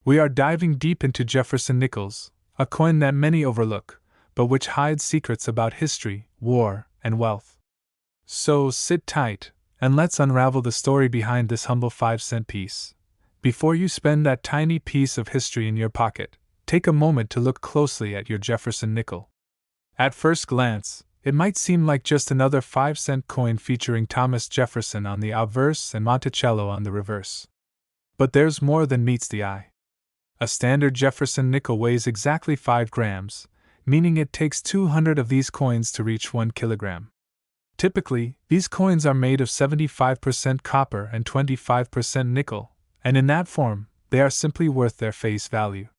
We are diving deep into Jefferson Nickels, a coin that many overlook, but which hides secrets about history, war, and wealth. So sit tight, and let's unravel the story behind this humble 5-cent piece. Before you spend that tiny piece of history in your pocket, take a moment to look closely at your Jefferson nickel. At first glance, it might seem like just another 5-cent coin featuring Thomas Jefferson on the obverse and Monticello on the reverse. But there's more than meets the eye. A standard Jefferson nickel weighs exactly 5 grams, meaning it takes 200 of these coins to reach 1 kilogram. Typically, these coins are made of 75% copper and 25% nickel, and in that form, they are simply worth their face value.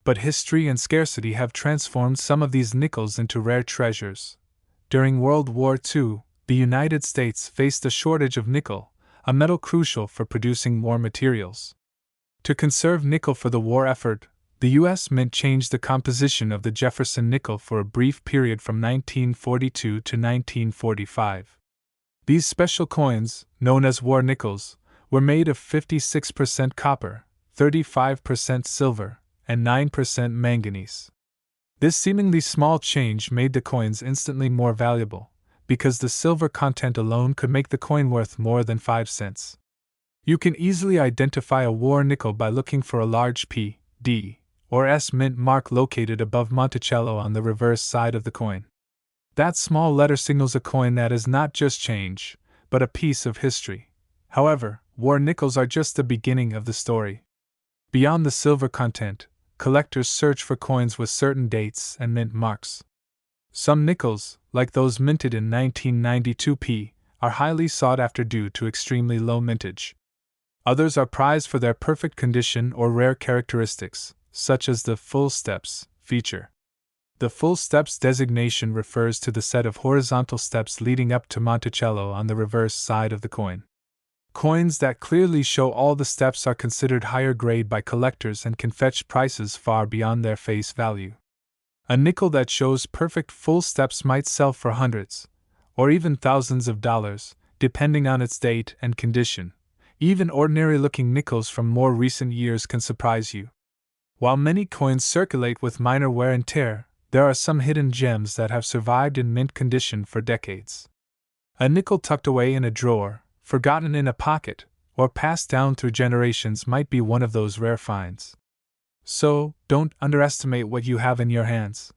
But history and scarcity have transformed some of these nickels into rare treasures. During World War II, the United States faced a shortage of nickel, a metal crucial for producing war materials. To conserve nickel for the war effort, the U.S. Mint changed the composition of the Jefferson nickel for a brief period from 1942 to 1945. These special coins, known as war nickels, were made of 56% copper, 35% silver, and 9% manganese. This seemingly small change made the coins instantly more valuable, because the silver content alone could make the coin worth more than 5 cents. You can easily identify a war nickel by looking for a large P, D, or S mint mark located above Monticello on the reverse side of the coin. That small letter signals a coin that is not just change, but a piece of history. However, war nickels are just the beginning of the story. Beyond the silver content, collectors search for coins with certain dates and mint marks. Some nickels, like those minted in 1992 P, are highly sought after due to extremely low mintage. Others are prized for their perfect condition or rare characteristics, such as the full steps feature. The full steps designation refers to the set of horizontal steps leading up to Monticello on the reverse side of the coin. Coins that clearly show all the steps are considered higher grade by collectors and can fetch prices far beyond their face value. A nickel that shows perfect full steps might sell for hundreds, or even thousands of dollars, depending on its date and condition. Even ordinary-looking nickels from more recent years can surprise you. While many coins circulate with minor wear and tear, there are some hidden gems that have survived in mint condition for decades. A nickel tucked away in a drawer, forgotten in a pocket, or passed down through generations might be one of those rare finds. So, don't underestimate what you have in your hands.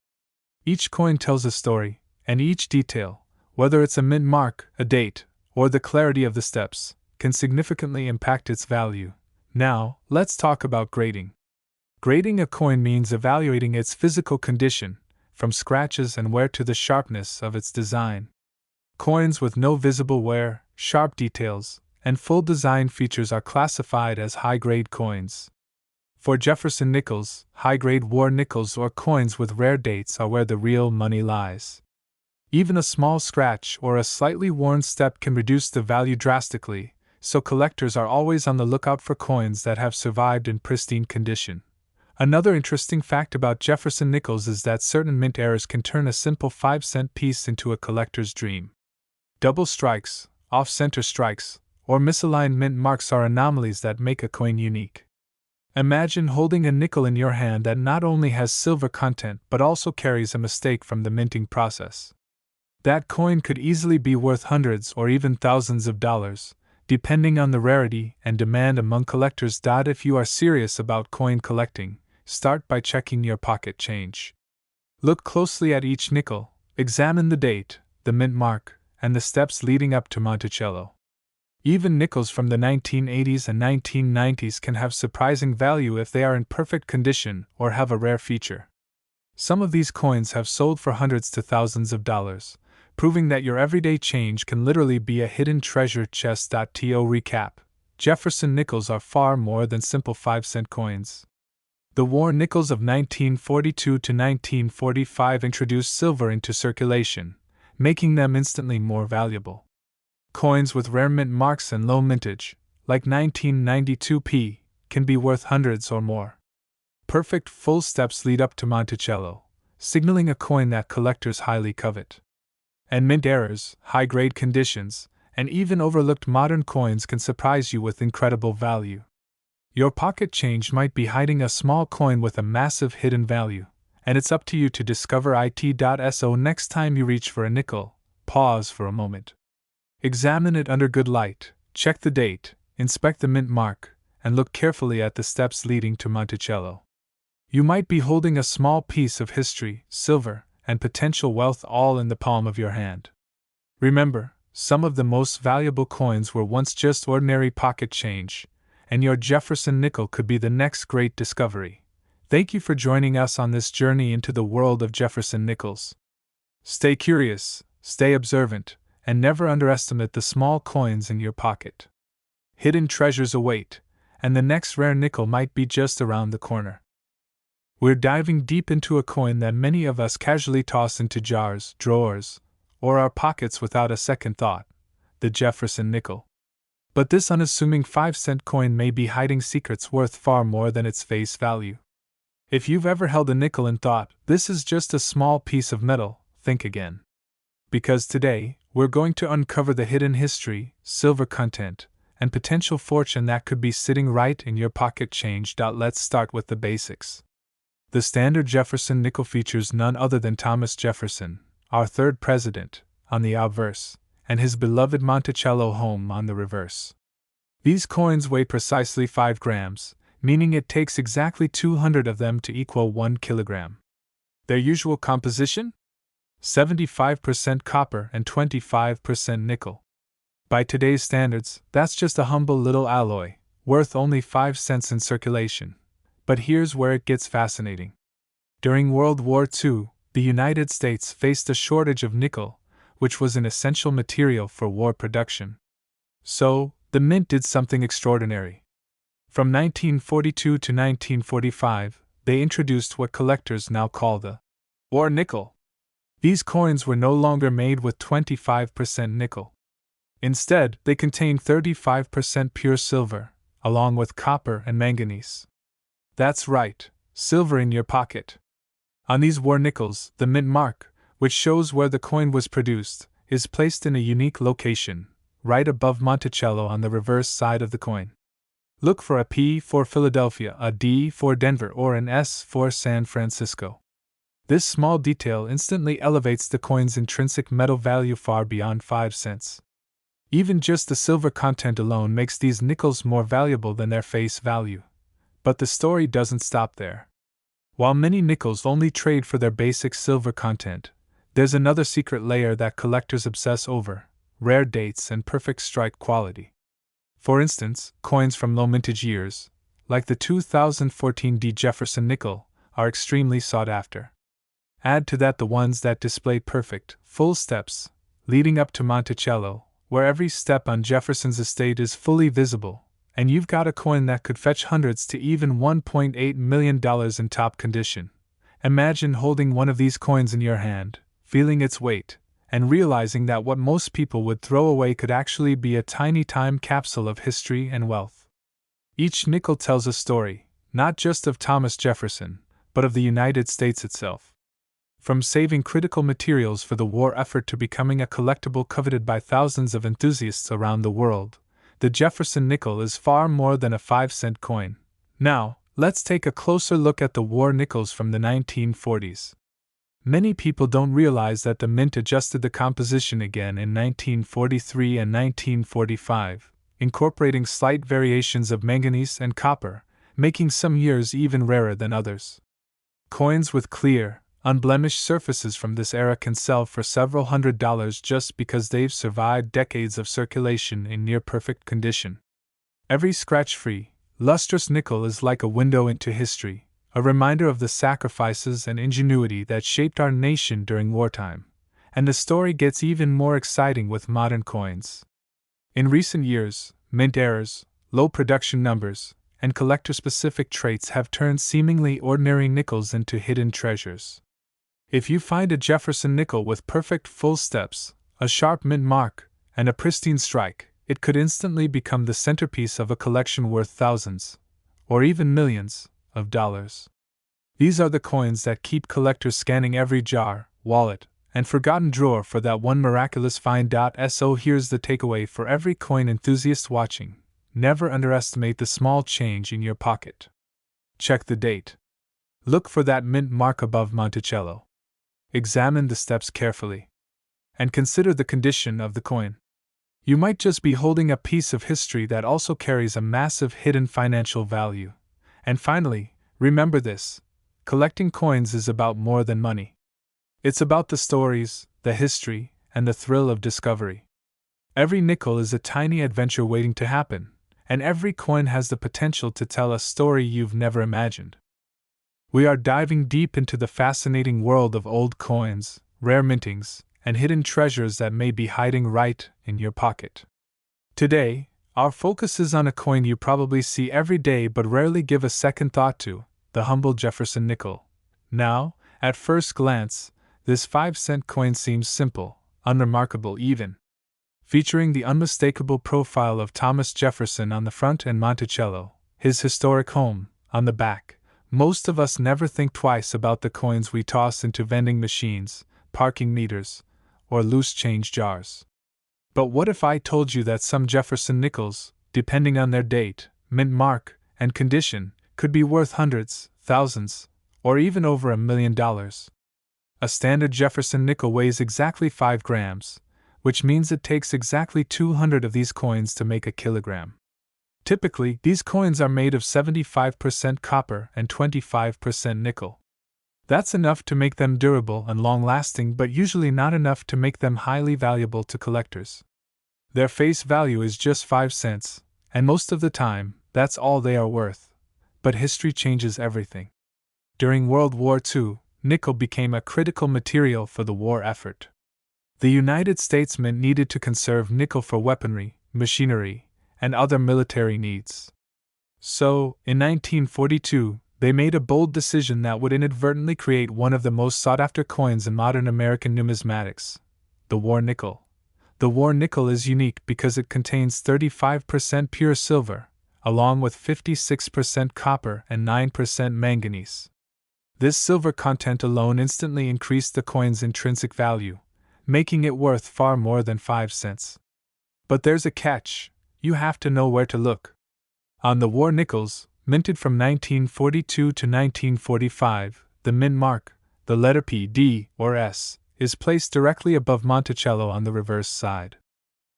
Each coin tells a story, and each detail, whether it's a mint mark, a date, or the clarity of the steps, can significantly impact its value. Now, let's talk about grading. Grading a coin means evaluating its physical condition, from scratches and wear to the sharpness of its design. Coins with no visible wear, sharp details, and full design features are classified as high-grade coins. For Jefferson nickels, high-grade war nickels or coins with rare dates are where the real money lies. Even a small scratch or a slightly worn step can reduce the value drastically, so collectors are always on the lookout for coins that have survived in pristine condition. Another interesting fact about Jefferson nickels is that certain mint errors can turn a simple 5-cent piece into a collector's dream. Double strikes, off-center strikes, or misaligned mint marks are anomalies that make a coin unique. Imagine holding a nickel in your hand that not only has silver content but also carries a mistake from the minting process. That coin could easily be worth hundreds or even thousands of dollars, depending on the rarity and demand among collectors. If you are serious about coin collecting, start by checking your pocket change. Look closely at each nickel, examine the date, the mint mark, and the steps leading up to Monticello. Even nickels from the 1980s and 1990s can have surprising value if they are in perfect condition or have a rare feature. Some of these coins have sold for hundreds to thousands of dollars, proving that your everyday change can literally be a hidden treasure chest. To recap, Jefferson nickels are far more than simple 5-cent coins. The war nickels of 1942 to 1945 introduced silver into circulation, making them instantly more valuable. Coins with rare mint marks and low mintage, like 1992 P, can be worth hundreds or more. Perfect full steps lead up to Monticello, signaling a coin that collectors highly covet. And mint errors, high-grade conditions, and even overlooked modern coins can surprise you with incredible value. Your pocket change might be hiding a small coin with a massive hidden value, and it's up to you to discover it.so. Next time you reach for a nickel, pause for a moment. Examine it under good light, check the date, inspect the mint mark, and look carefully at the steps leading to Monticello. You might be holding a small piece of history, silver, and potential wealth all in the palm of your hand. Remember, some of the most valuable coins were once just ordinary pocket change, and your Jefferson nickel could be the next great discovery. Thank you for joining us on this journey into the world of Jefferson nickels. Stay curious, stay observant, and never underestimate the small coins in your pocket. Hidden treasures await, and the next rare nickel might be just around the corner. We're diving deep into a coin that many of us casually toss into jars, drawers, or our pockets without a second thought: the Jefferson nickel. But this unassuming 5-cent coin may be hiding secrets worth far more than its face value. If you've ever held a nickel and thought, this is just a small piece of metal, think again. Because today, we're going to uncover the hidden history, silver content, and potential fortune that could be sitting right in your pocket change. Let's start with the basics. The standard Jefferson nickel features none other than Thomas Jefferson, our third president, on the obverse, and his beloved Monticello home on the reverse. These coins weigh precisely 5 grams, meaning it takes exactly 200 of them to equal 1 kilogram. Their usual composition? 75% copper and 25% nickel. By today's standards, that's just a humble little alloy, worth only 5 cents in circulation. But here's where it gets fascinating. During World War II, the United States faced a shortage of nickel, which was an essential material for war production. So, the mint did something extraordinary. From 1942 to 1945, they introduced what collectors now call the war nickel. These coins were no longer made with 25% nickel. Instead, they contained 35% pure silver, along with copper and manganese. That's right, silver in your pocket. On these war nickels, the mint mark, which shows where the coin was produced, is placed in a unique location, right above Monticello on the reverse side of the coin. Look for a P for Philadelphia, a D for Denver, or an S for San Francisco. This small detail instantly elevates the coin's intrinsic metal value far beyond 5 cents. Even just the silver content alone makes these nickels more valuable than their face value. But the story doesn't stop there. While many nickels only trade for their basic silver content, there's another secret layer that collectors obsess over: rare dates and perfect strike quality. For instance, coins from low mintage years, like the 2014 D Jefferson nickel, are extremely sought after. Add to that the ones that display perfect, full steps, leading up to Monticello, where every step on Jefferson's estate is fully visible, and you've got a coin that could fetch hundreds to even $1.8 million in top condition. Imagine holding one of these coins in your hand, feeling its weight, and realizing that what most people would throw away could actually be a tiny time capsule of history and wealth. Each nickel tells a story, not just of Thomas Jefferson, but of the United States itself. From saving critical materials for the war effort to becoming a collectible coveted by thousands of enthusiasts around the world, the Jefferson nickel is far more than a 5-cent coin. Now, let's take a closer look at the war nickels from the 1940s. Many people don't realize that the mint adjusted the composition again in 1943 and 1945, incorporating slight variations of manganese and copper, making some years even rarer than others. Coins with clear, unblemished surfaces from this era can sell for several $100s just because they've survived decades of circulation in near-perfect condition. Every scratch-free, lustrous nickel is like a window into history, a reminder of the sacrifices and ingenuity that shaped our nation during wartime. And the story gets even more exciting with modern coins. In recent years, mint errors, low production numbers, and collector-specific traits have turned seemingly ordinary nickels into hidden treasures. If you find a Jefferson nickel with perfect full steps, a sharp mint mark, and a pristine strike, it could instantly become the centerpiece of a collection worth thousands, or even millions, of dollars. These are the coins that keep collectors scanning every jar, wallet, and forgotten drawer for that one miraculous find. So here's the takeaway for every coin enthusiast watching: never underestimate the small change in your pocket. Check the date. Look for that mint mark above Monticello. Examine the steps carefully. And consider the condition of the coin. You might just be holding a piece of history that also carries a massive hidden financial value. And finally, remember this: collecting coins is about more than money. It's about the stories, the history, and the thrill of discovery. Every nickel is a tiny adventure waiting to happen, and every coin has the potential to tell a story you've never imagined. We are diving deep into the fascinating world of old coins, rare mintings, and hidden treasures that may be hiding right in your pocket. Today, our focus is on a coin you probably see every day but rarely give a second thought to: the humble Jefferson nickel. Now, at first glance, this 5-cent coin seems simple, unremarkable even. Featuring the unmistakable profile of Thomas Jefferson on the front and Monticello, his historic home, on the back, most of us never think twice about the coins we toss into vending machines, parking meters, or loose change jars. But what if I told you that some Jefferson nickels, depending on their date, mint mark, and condition, could be worth hundreds, thousands, or even over $1 million? A standard Jefferson nickel weighs exactly 5 grams, which means it takes exactly 200 of these coins to make a kilogram. Typically, these coins are made of 75% copper and 25% nickel. That's enough to make them durable and long-lasting, but usually not enough to make them highly valuable to collectors. Their face value is just 5 cents, and most of the time, that's all they are worth. But history changes everything. During World War II, nickel became a critical material for the war effort. The United States Mint needed to conserve nickel for weaponry, machinery, and other military needs. So, in 1942, they made a bold decision that would inadvertently create one of the most sought-after coins in modern American numismatics: the war nickel. The war nickel is unique because it contains 35% pure silver, along with 56% copper and 9% manganese. This silver content alone instantly increased the coin's intrinsic value, making it worth far more than 5 cents. But there's a catch: you have to know where to look. On the war nickels, minted from 1942 to 1945, the mint mark, the letter P, D, or S, is placed directly above Monticello on the reverse side.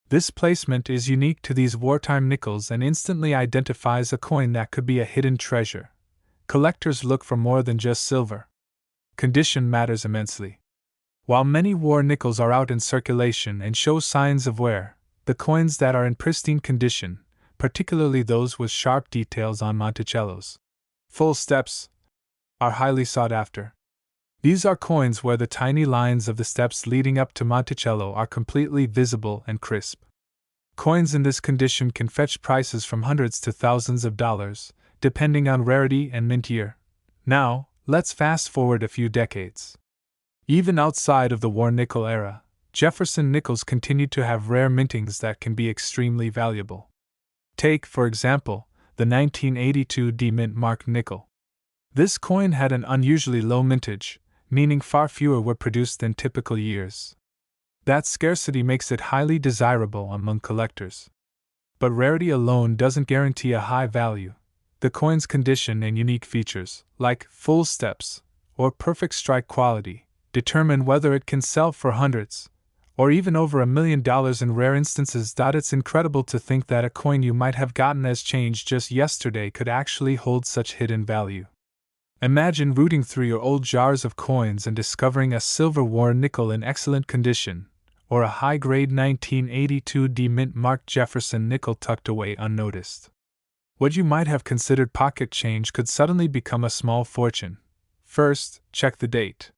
This placement is unique to these wartime nickels and instantly identifies a coin that could be a hidden treasure. Collectors look for more than just silver. Condition matters immensely. While many war nickels are out in circulation and show signs of wear, the coins that are in pristine condition, particularly those with sharp details on Monticello's full steps, are highly sought after. These are coins where the tiny lines of the steps leading up to Monticello are completely visible and crisp. Coins in this condition can fetch prices from hundreds to thousands of dollars, depending on rarity and mint year. Now, let's fast forward a few decades. Even outside of the war nickel era, Jefferson nickels continued to have rare mintings that can be extremely valuable. Take, for example, the 1982 D mint mark nickel. This coin had an unusually low mintage, meaning far fewer were produced than typical years. That scarcity makes it highly desirable among collectors. But rarity alone doesn't guarantee a high value. The coin's condition and unique features, like full steps or perfect strike quality, determine whether it can sell for hundreds, or even over $1 million in rare instances. It's incredible to think that a coin you might have gotten as change just yesterday could actually hold such hidden value. Imagine rooting through your old jars of coins and discovering a silver war nickel in excellent condition, or a high-grade 1982 D mint marked Jefferson nickel tucked away unnoticed. What you might have considered pocket change could suddenly become a small fortune. First, check the date.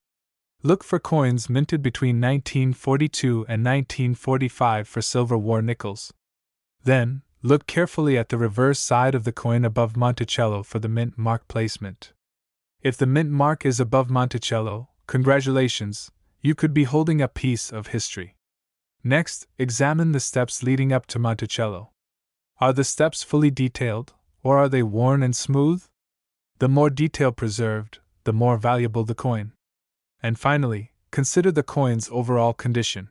Look for coins minted between 1942 and 1945 for silver war nickels. Then, look carefully at the reverse side of the coin above Monticello for the mint mark placement. If the mint mark is above Monticello, congratulations, you could be holding a piece of history. Next, examine the steps leading up to Monticello. Are the steps fully detailed, or are they worn and smooth? The more detail preserved, the more valuable the coin. And finally, consider the coin's overall condition.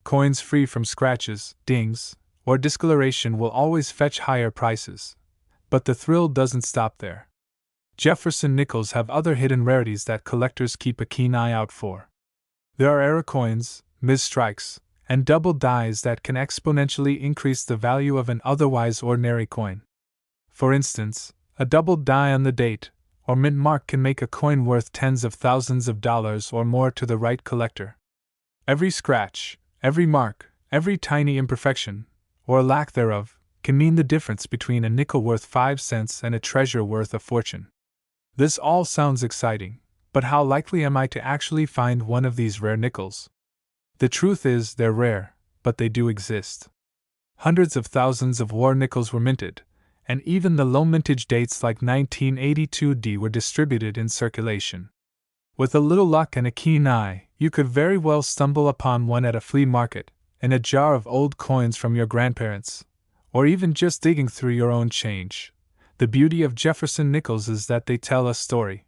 Coins free from scratches, dings, or discoloration will always fetch higher prices. But the thrill doesn't stop there. Jefferson nickels have other hidden rarities that collectors keep a keen eye out for. There are error coins, misstrikes, and double dies that can exponentially increase the value of an otherwise ordinary coin. For instance, a double die on the date or mint mark can make a coin worth tens of thousands of dollars or more to the right collector. Every scratch, every mark, every tiny imperfection, or lack thereof, can mean the difference between a nickel worth 5 cents and a treasure worth a fortune. This all sounds exciting, but how likely am I to actually find one of these rare nickels? The truth is, they're rare, but they do exist. Hundreds of thousands of war nickels were minted, and even the low mintage dates like 1982D were distributed in circulation. With a little luck and a keen eye, you could very well stumble upon one at a flea market, in a jar of old coins from your grandparents, or even just digging through your own change. The beauty of Jefferson nickels is that they tell a story.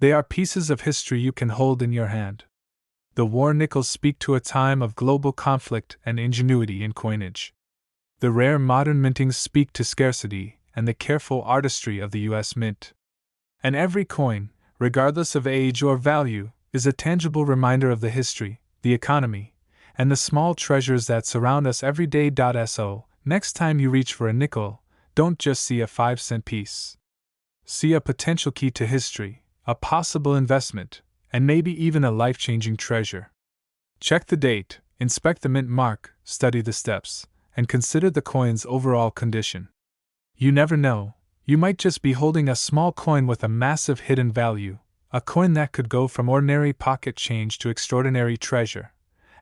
They are pieces of history you can hold in your hand. The war nickels speak to a time of global conflict and ingenuity in coinage. The rare modern mintings speak to scarcity and the careful artistry of the U.S. Mint. And every coin, regardless of age or value, is a tangible reminder of the history, the economy, and the small treasures that surround us every day. So, next time you reach for a nickel, don't just see a 5-cent piece. See a potential key to history, a possible investment, and maybe even a life-changing treasure. Check the date, inspect the mint mark, study the steps, and consider the coin's overall condition. You never know, you might just be holding a small coin with a massive hidden value, a coin that could go from ordinary pocket change to extraordinary treasure.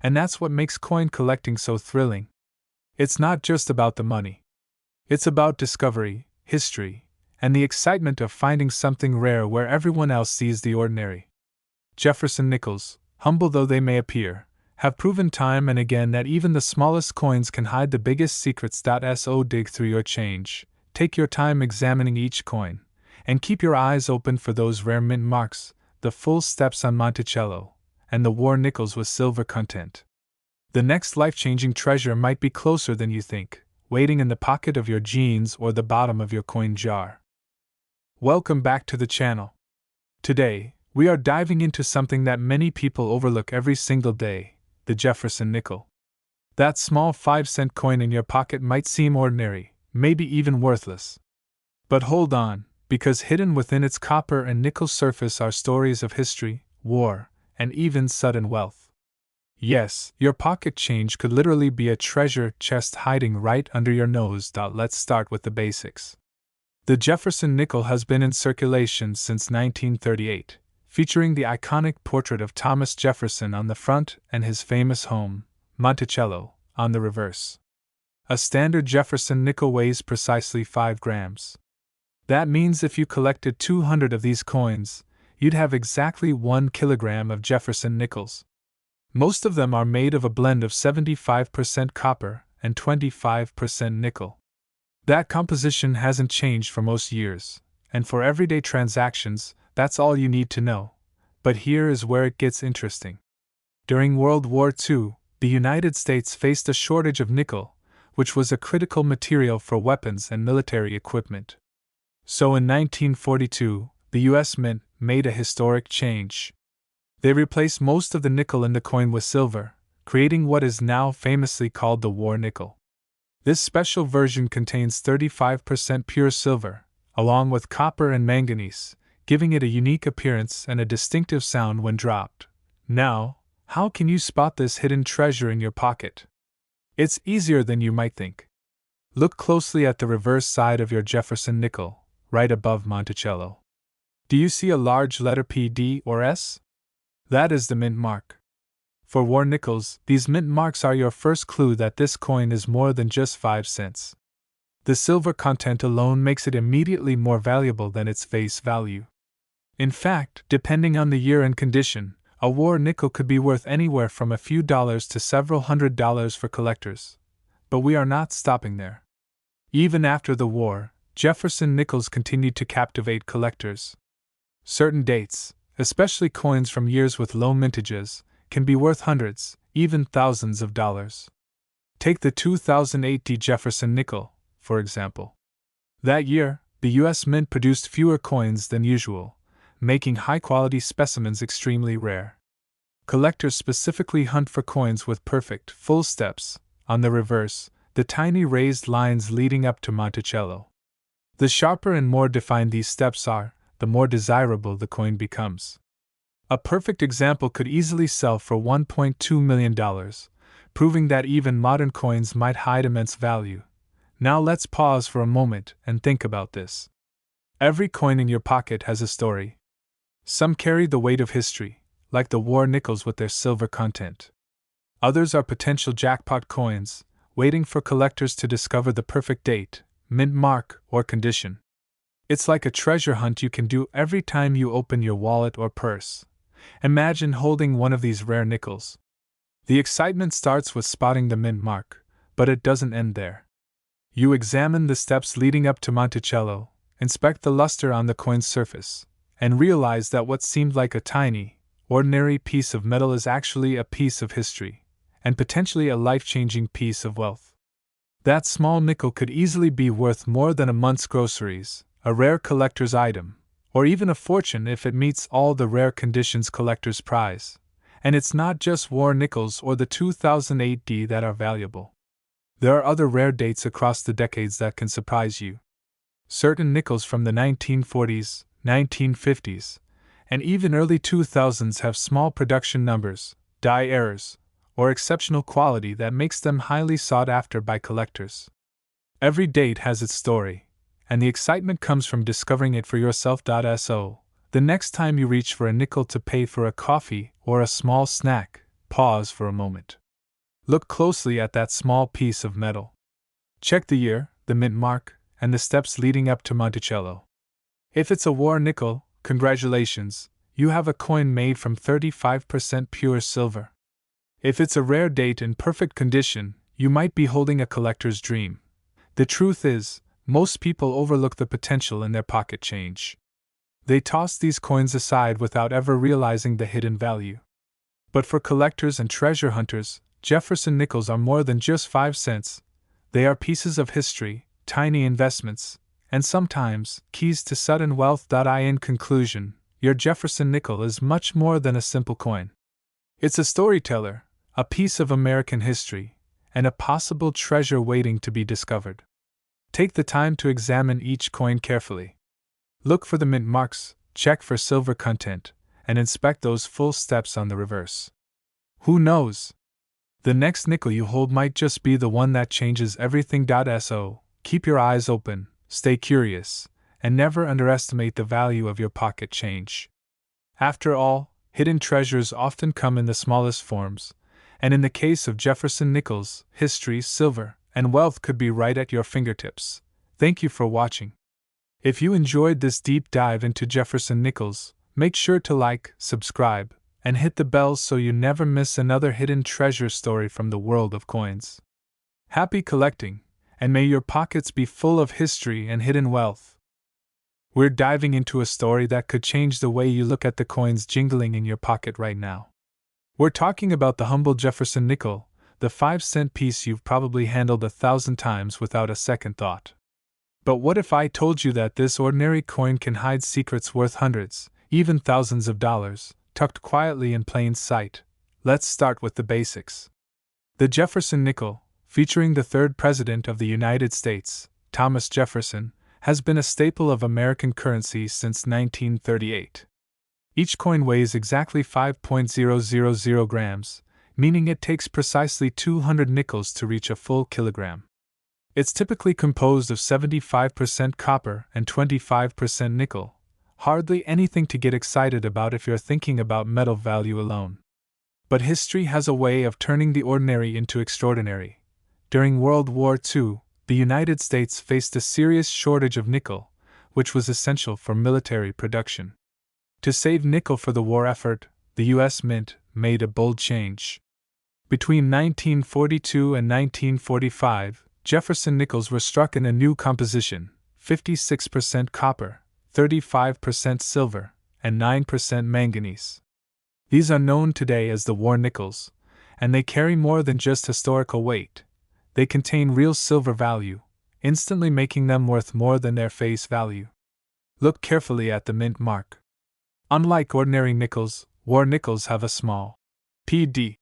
And that's what makes coin collecting so thrilling. It's not just about the money. It's about discovery, history, and the excitement of finding something rare where everyone else sees the ordinary. Jefferson nickels, humble though they may appear, have proven time and again that even the smallest coins can hide the biggest secrets. So dig through your change, take your time examining each coin, and keep your eyes open for those rare mint marks, the full steps on Monticello, and the war nickels with silver content. The next life-changing treasure might be closer than you think, waiting in the pocket of your jeans or the bottom of your coin jar. Welcome back to the channel. Today, we are diving into something that many people overlook every single day: the Jefferson nickel. That small 5-cent coin in your pocket might seem ordinary, maybe even worthless. But hold on, because hidden within its copper and nickel surface are stories of history, war, and even sudden wealth. Yes, your pocket change could literally be a treasure chest hiding right under your nose. Let's start with the basics. The Jefferson nickel has been in circulation since 1938. Featuring the iconic portrait of Thomas Jefferson on the front and his famous home, Monticello, on the reverse. A standard Jefferson nickel weighs precisely 5 grams. That means if you collected 200 of these coins, you'd have exactly 1 kilogram of Jefferson nickels. Most of them are made of a blend of 75% copper and 25% nickel. That composition hasn't changed for most years, and for everyday transactions, that's all you need to know. But here is where it gets interesting. During World War II, the United States faced a shortage of nickel, which was a critical material for weapons and military equipment. So in 1942, the U.S. Mint made a historic change. They replaced most of the nickel in the coin with silver, creating what is now famously called the war nickel. This special version contains 35% pure silver, along with copper and manganese, giving it a unique appearance and a distinctive sound when dropped. Now, how can you spot this hidden treasure in your pocket? It's easier than you might think. Look closely at the reverse side of your Jefferson nickel, right above Monticello. Do you see a large letter P, D, or S? That is the mint mark. For war nickels, these mint marks are your first clue that this coin is more than just 5 cents. The silver content alone makes it immediately more valuable than its face value. In fact, depending on the year and condition, a war nickel could be worth anywhere from a few dollars to several $100s for collectors. But we are not stopping there. Even after the war, Jefferson nickels continued to captivate collectors. Certain dates, especially coins from years with low mintages, can be worth hundreds, even thousands of dollars. Take the 2008 Jefferson Nickel, for example. That year, the U.S. Mint produced fewer coins than usual, making high-quality specimens extremely rare. Collectors specifically hunt for coins with perfect, full steps, on the reverse, the tiny raised lines leading up to Monticello. The sharper and more defined these steps are, the more desirable the coin becomes. A perfect example could easily sell for $1.2 million, proving that even modern coins might hide immense value. Now let's pause for a moment and think about this. Every coin in your pocket has a story. Some carry the weight of history, like the war nickels with their silver content. Others are potential jackpot coins, waiting for collectors to discover the perfect date, mint mark, or condition. It's like a treasure hunt you can do every time you open your wallet or purse. Imagine holding one of these rare nickels. The excitement starts with spotting the mint mark, but it doesn't end there. You examine the steps leading up to Monticello, inspect the luster on the coin's surface, and realize that what seemed like a tiny, ordinary piece of metal is actually a piece of history, and potentially a life-changing piece of wealth. That small nickel could easily be worth more than a month's groceries, a rare collector's item, or even a fortune if it meets all the rare conditions collectors prize. And it's not just war nickels or the 2008 D that are valuable. There are other rare dates across the decades that can surprise you. Certain nickels from the 1940s, 1950s, and even early 2000s have small production numbers, die errors, or exceptional quality that makes them highly sought after by collectors. Every date has its story, and the excitement comes from discovering it for yourself. So, the next time you reach for a nickel to pay for a coffee or a small snack, pause for a moment. Look closely at that small piece of metal. Check the year, the mint mark, and the steps leading up to Monticello. If it's a war nickel, congratulations, you have a coin made from 35% pure silver. If it's a rare date in perfect condition, you might be holding a collector's dream. The truth is, most people overlook the potential in their pocket change. They toss these coins aside without ever realizing the hidden value. But for collectors and treasure hunters, Jefferson nickels are more than just 5 cents. They are pieces of history, tiny investments, and sometimes keys to sudden wealth. In conclusion, your Jefferson nickel is much more than a simple coin. It's a storyteller, a piece of American history, and a possible treasure waiting to be discovered. Take the time to examine each coin carefully. Look for the mint marks, check for silver content, and inspect those full steps on the reverse. Who knows? The next nickel you hold might just be the one that changes everything. So, keep your eyes open, stay curious, and never underestimate the value of your pocket change. After all, hidden treasures often come in the smallest forms, and in the case of Jefferson nickels, history, silver, and wealth could be right at your fingertips. Thank you for watching. If you enjoyed this deep dive into Jefferson nickels, make sure to like, subscribe, and hit the bell so you never miss another hidden treasure story from the world of coins. Happy collecting, and may your pockets be full of history and hidden wealth. We're diving into a story that could change the way you look at the coins jingling in your pocket right now. We're talking about the humble Jefferson nickel, the 5-cent piece you've probably handled 1,000 times without a second thought. But what if I told you that this ordinary coin can hide secrets worth hundreds, even thousands of dollars, tucked quietly in plain sight? Let's start with the basics. The Jefferson nickel, featuring the third president of the United States, Thomas Jefferson, has been a staple of American currency since 1938. Each coin weighs exactly 5.000 grams, meaning it takes precisely 200 nickels to reach a full kilogram. It's typically composed of 75% copper and 25% nickel, hardly anything to get excited about if you're thinking about metal value alone. But history has a way of turning the ordinary into extraordinary. During World War II, the United States faced a serious shortage of nickel, which was essential for military production. To save nickel for the war effort, the U.S. Mint made a bold change. Between 1942 and 1945, Jefferson nickels were struck in a new composition: 56% copper, 35% silver, and 9% manganese. These are known today as the war nickels, and they carry more than just historical weight. they contain real silver value, instantly making them worth more than their face value. Look carefully at the mint mark. Unlike ordinary nickels, war nickels have a small PD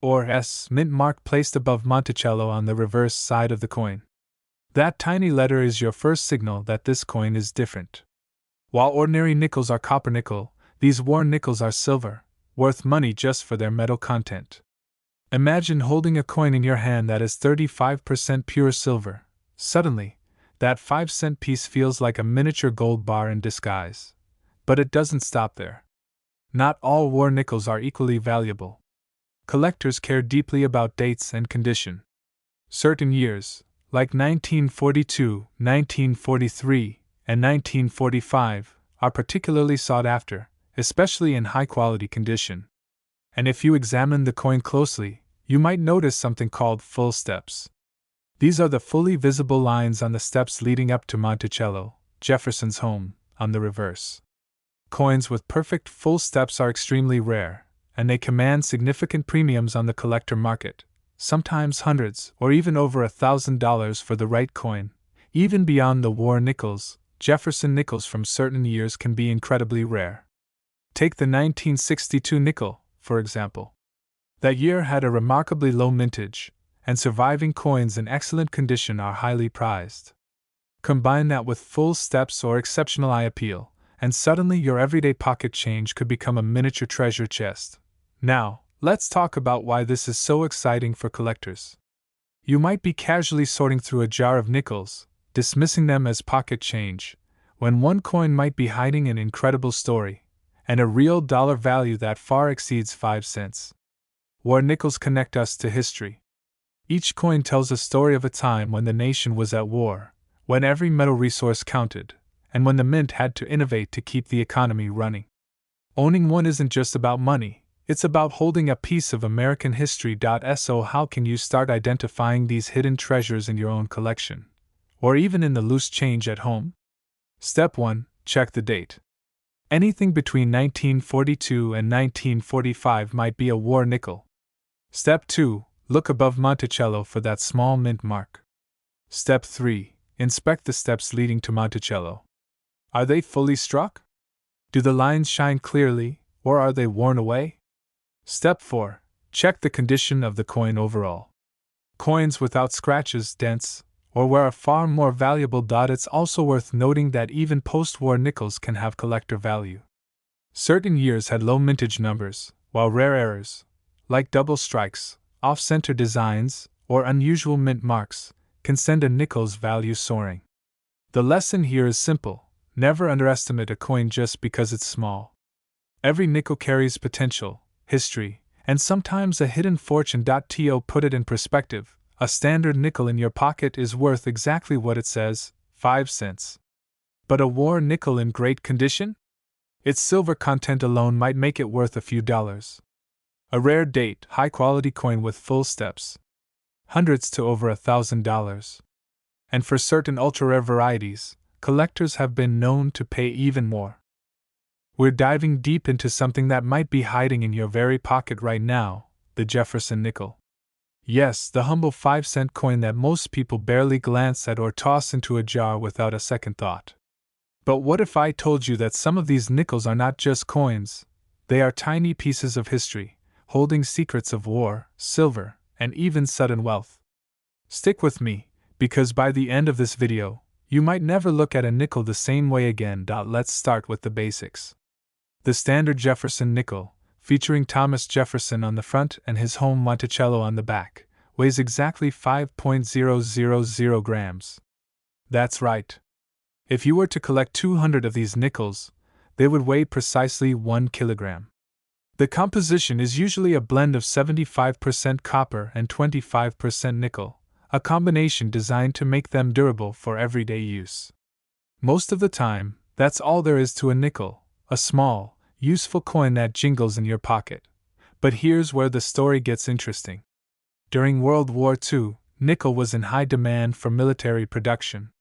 or S mint mark placed above Monticello on the reverse side of the coin. That tiny letter is your first signal that this coin is different. While ordinary nickels are copper nickel, these war nickels are silver, worth money just for their metal content. Imagine holding a coin in your hand that is 35% pure silver. Suddenly, that 5-cent piece feels like a miniature gold bar in disguise. But it doesn't stop there. Not all war nickels are equally valuable. Collectors care deeply about dates and condition. Certain years, like 1942, 1943, and 1945, are particularly sought after, especially in high-quality condition. And if you examine the coin closely, you might notice something called full steps. These are the fully visible lines on the steps leading up to Monticello, Jefferson's home, on the reverse. Coins with perfect full steps are extremely rare, and they command significant premiums on the collector market, sometimes hundreds or even over $1,000 for the right coin. Even beyond the war nickels, Jefferson nickels from certain years can be incredibly rare. Take the 1962 nickel, for example. That year had a remarkably low mintage, and surviving coins in excellent condition are highly prized. Combine that with full steps or exceptional eye appeal, and suddenly your everyday pocket change could become a miniature treasure chest. Now, let's talk about why this is so exciting for collectors. You might be casually sorting through a jar of nickels, dismissing them as pocket change, when one coin might be hiding an incredible story, and a real dollar value that far exceeds 5 cents. War nickels connect us to history. Each coin tells a story of a time when the nation was at war, when every metal resource counted, and when the mint had to innovate to keep the economy running. Owning one isn't just about money, it's about holding a piece of American history. So how can you start identifying these hidden treasures in your own collection? Or even in the loose change at home? Step 1. Check the date. Anything between 1942 and 1945 might be a war nickel. Step 2. Look above Monticello for that small mint mark. Step 3. Inspect the steps leading to Monticello. Are they fully struck? Do the lines shine clearly, or are they worn away? Step 4. Check the condition of the coin overall. Coins without scratches, dents, or where are far more valuable. It's also worth noting that even post-war nickels can have collector value. Certain years had low mintage numbers, while rare errors, like double strikes, off-center designs, or unusual mint marks, can send a nickel's value soaring. The lesson here is simple: never underestimate a coin just because it's small. Every nickel carries potential, history, and sometimes a hidden fortune. To put it in perspective, a standard nickel in your pocket is worth exactly what it says, 5 cents. But a war nickel in great condition? Its silver content alone might make it worth a few dollars. A rare date, high-quality coin with full steps. Hundreds to over $1,000. And for certain ultra-rare varieties, collectors have been known to pay even more. We're diving deep into something that might be hiding in your very pocket right now, the Jefferson Nickel. Yes, the humble 5-cent coin that most people barely glance at or toss into a jar without a second thought. But what if I told you that some of these nickels are not just coins, they are tiny pieces of history, holding secrets of war, silver, and even sudden wealth? Stick with me, because by the end of this video, you might never look at a nickel the same way again. Let's start with the basics. The standard Jefferson nickel, featuring Thomas Jefferson on the front and his home Monticello on the back, weighs exactly 5.000 grams. That's right. If you were to collect 200 of these nickels, they would weigh precisely 1 kilogram. The composition is usually a blend of 75% copper and 25% nickel, a combination designed to make them durable for everyday use. Most of the time, that's all there is to a nickel, a small, useful coin that jingles in your pocket. But here's where the story gets interesting. During World War II, nickel was in high demand for military production.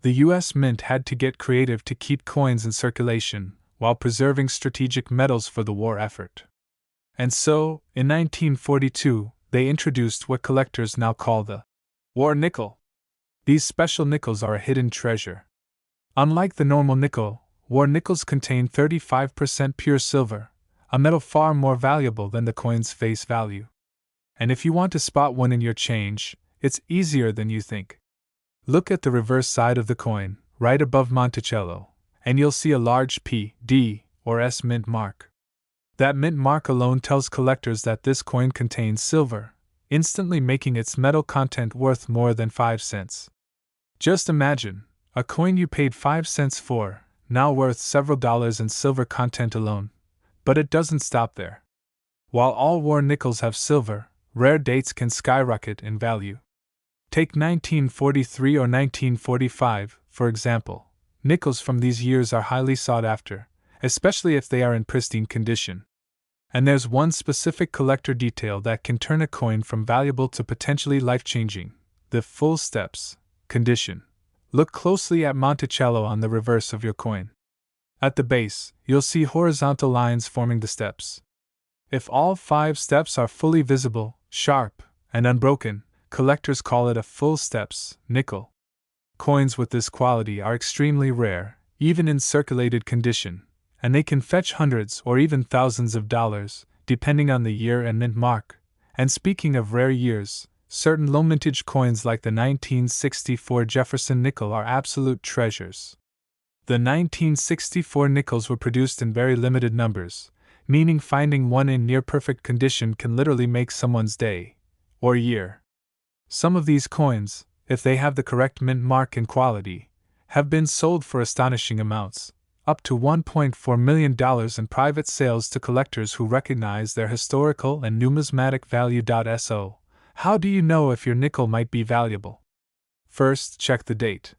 The U.S. Mint had to get creative to keep coins in circulation while preserving strategic metals for the war effort. And so, in 1942, they introduced what collectors now call the War nickel. These special nickels are a hidden treasure. Unlike the normal nickel, war nickels contain 35% pure silver, a metal far more valuable than the coin's face value. And if you want to spot one in your change, it's easier than you think. Look at the reverse side of the coin, right above Monticello, and you'll see a large P, D, or S mint mark. That mint mark alone tells collectors that this coin contains silver, instantly making its metal content worth more than 5 cents. Just imagine, a coin you paid 5 cents for, now worth several dollars in silver content alone. But it doesn't stop there. While all war nickels have silver, rare dates can skyrocket in value. Take 1943 or 1945, for example. Nickels from these years are highly sought after, especially if they are in pristine condition. And there's one specific collector detail that can turn a coin from valuable to potentially life-changing: the full steps condition. Look closely at Monticello on the reverse of your coin. At the base, you'll see horizontal lines forming the steps. If all 5 steps are fully visible, sharp, and unbroken, collectors call it a full steps nickel. Coins with this quality are extremely rare, even in circulated condition, and they can fetch hundreds or even thousands of dollars, depending on the year and mint mark. And speaking of rare years, certain low-mintage coins like the 1964 Jefferson Nickel are absolute treasures. The 1964 nickels were produced in very limited numbers, meaning finding one in near-perfect condition can literally make someone's day, or year. Some of these coins, if they have the correct mint mark and quality, have been sold for astonishing amounts, up to $1.4 million in private sales to collectors who recognize their historical and numismatic value. So, how do you know if your nickel might be valuable? First, check the date.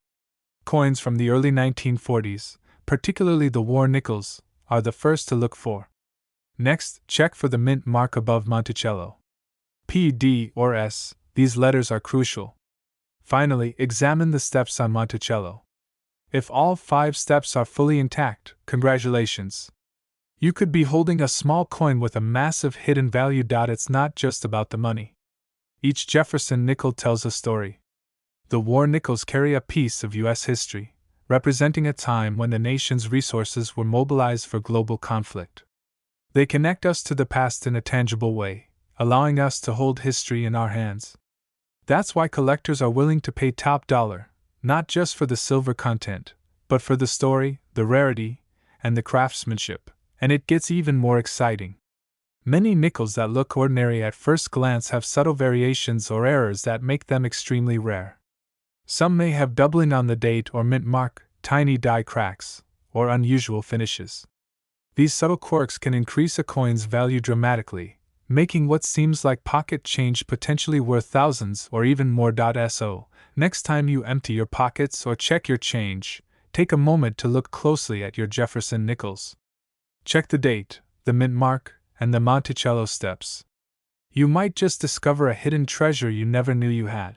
Coins from the early 1940s, particularly the war nickels, are the first to look for. Next, check for the mint mark above Monticello. P, D, or S, these letters are crucial. Finally, examine the steps on Monticello. If all 5 steps are fully intact, congratulations. You could be holding a small coin with a massive hidden value. It's not just about the money. Each Jefferson nickel tells a story. The war nickels carry a piece of U.S. history, representing a time when the nation's resources were mobilized for global conflict. They connect us to the past in a tangible way, allowing us to hold history in our hands. That's why collectors are willing to pay top dollar, not just for the silver content, but for the story, the rarity, and the craftsmanship. And it gets even more exciting. Many nickels that look ordinary at first glance have subtle variations or errors that make them extremely rare. Some may have doubling on the date or mint mark, tiny die cracks, or unusual finishes. These subtle quirks can increase a coin's value dramatically, making what seems like pocket change potentially worth thousands or even more. So, next time you empty your pockets or check your change, take a moment to look closely at your Jefferson nickels. Check the date, the mint mark, and the Monticello steps. You might just discover a hidden treasure you never knew you had.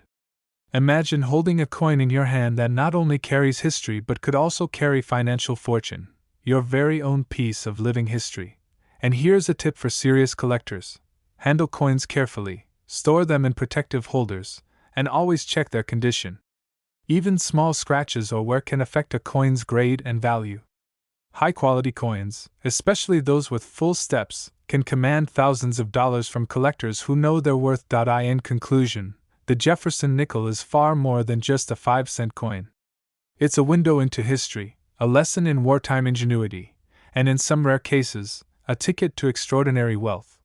Imagine holding a coin in your hand that not only carries history but could also carry financial fortune, your very own piece of living history. And here's a tip for serious collectors: handle coins carefully, store them in protective holders, and always check their condition. Even small scratches or wear can affect a coin's grade and value. High-quality coins, especially those with full steps, can command thousands of dollars from collectors who know their worth. In conclusion, the Jefferson nickel is far more than just a 5-cent coin. It's a window into history, a lesson in wartime ingenuity, and in some rare cases, a ticket to extraordinary wealth.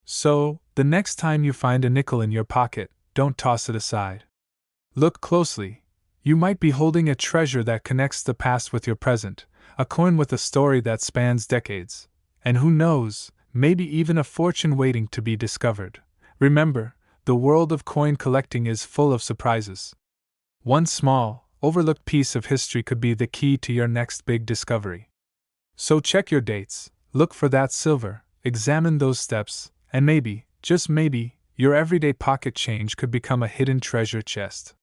So, the next time you find a nickel in your pocket, don't toss it aside. Look closely. You might be holding a treasure that connects the past with your present, a coin with a story that spans decades, and who knows, maybe even a fortune waiting to be discovered. Remember, the world of coin collecting is full of surprises. One small, overlooked piece of history could be the key to your next big discovery. So check your dates, look for that silver, examine those steps, and maybe, just maybe, your everyday pocket change could become a hidden treasure chest.